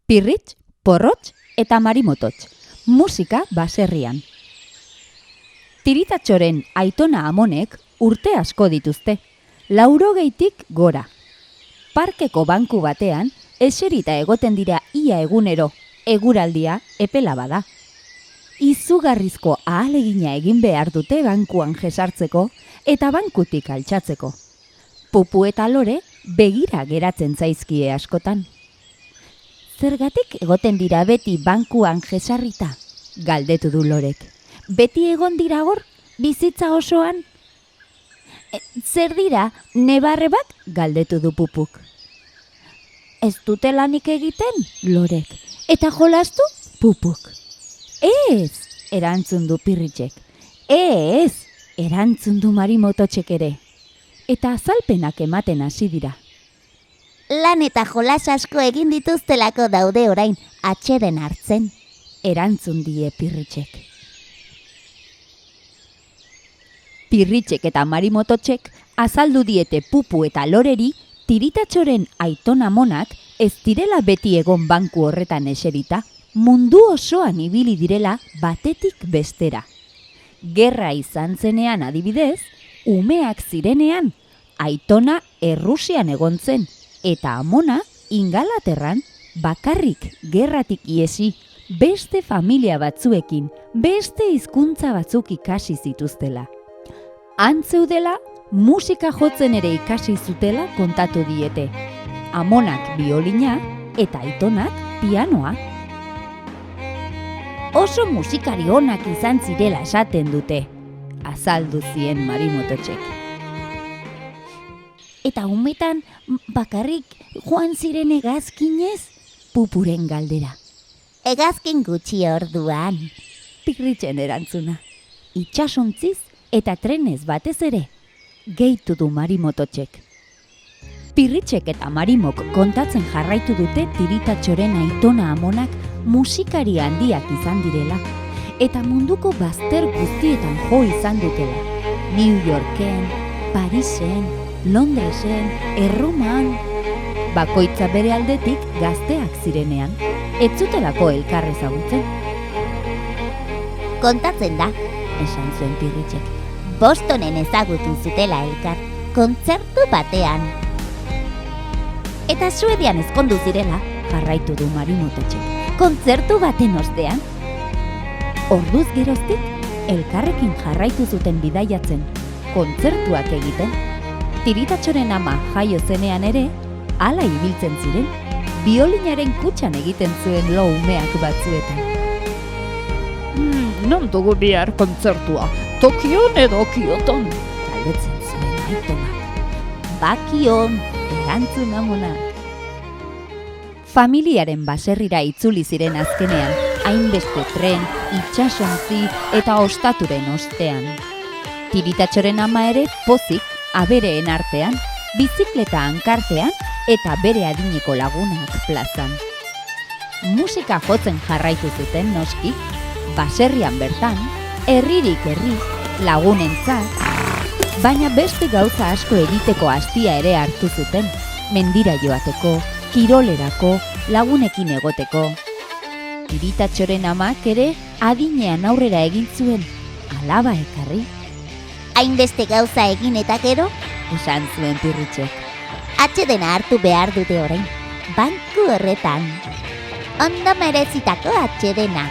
Pirritx, porrotx eta marimotots. Musika baserrian. Tiritatxoren aitona amonek urte asko dituzte. 80 gora. Parkeko banku batean eserita egoten dira ia egunero, eguraldia epela bada. Izugarrizko ahalegina egin behar dute bankuan jesartzeko eta bankutik altxatzeko. Pupu eta Lore begira geratzen zaizkie askotan. Zergatik egoten dira beti bankuan jesarrita? Galdetu du Lorek. Beti egon dira hor, bizitza osoan? Zer dira, nebarrebak? Galdetu du Pupuk. Ez dute lanik egiten? Lorek. Eta jolastu? Pupuk. Ez, erantzun du Pirritxek. Ez, erantzun du Marimototxek ere. Eta azalpenak ematen hasi dira. Lan eta jolas asko egin dituztelako daude orain, atseden hartzen, erantzun die Pirritxek. Pirritxek eta Marimototxek azaldu diete Pupu eta Loreri tiritatxoren aitona monak ez direla beti egon banku horretan eserita, mundu osoan ibili direla batetik bestera. Gerra izan zenean adibidez, umeak zirenean, aitona Errusian egon zen, eta amona Ingalaterran bakarrik gerratik iesi, beste familia batzuekin, beste hizkuntza batzuk ikasi zituztela. Antzeudela, musika jotzen ere ikasi zutela kontatu diete. Amonak biolina eta aitonak pianoa. Oso musikari onak izan zirela esaten dute, azaldu zien Marimototxek. Eta umetan bakarrik joan ziren hegazkinez? Pupuren galdera. Hegazkin gutxi orduan, Pirritxen erantzuna. Itsasontziz eta trenez batez ere, gehitu du Marimototxek. Pirritxek eta Marimok kontatzen jarraitu dute tiritatxoren aitona amonak musikari handiak izan direla, eta munduko bazter guztietan jo izan dutela. New Yorken, Parisen, Londresen, Erroman, bakoitza bere aldetik gazteak zirenean, ez zutelako elkar ezagutzen. Kontatzen da, esan zuen Pirritxek, Bostonen ezagutu zutela elkar, kontzertu batean. Eta Suedian ezkondu zirela, jarraitu du Marimototxek, kontzertu baten ostean. Orduz geroztik, elkarrekin jarraitu zuten bidaiatzen, kontzertuak egiten. Tiritatxoren ama jaio zenean ere, hala ibiltzen ziren, biolinaren kutxan egiten zuen lo umeak batzuetan. Non dugu bihar kontzertua, Tokion edo Kioton? Galdetzen zuen aitonak. Bakion, erantzun amonak. Familiaren baserrira itzuli ziren azkenean, hainbeste tren, itsasontzi eta ostaturen ostean. Tiritatxoren ama ere pozik, abereen artean, bizikleta hankartean eta bere adineko lagunak plazan. Musika jotzen jarraitu zuten noski, baserrian bertan, herririk herri, lagunentzat, baina beste gauza asko egiteko hastia ere hartu zuten, mendira joateko, kirolerako, lagunekin egoteko. Tiritatxoren amak ere adinean aurrera egin zuen, alaba ekarri. Hainbeste gauza egin eta gero, esan zuen Pirritxek. Atsedena hartu behar dute orain, banku horretan. Ondo merezitako atsedena.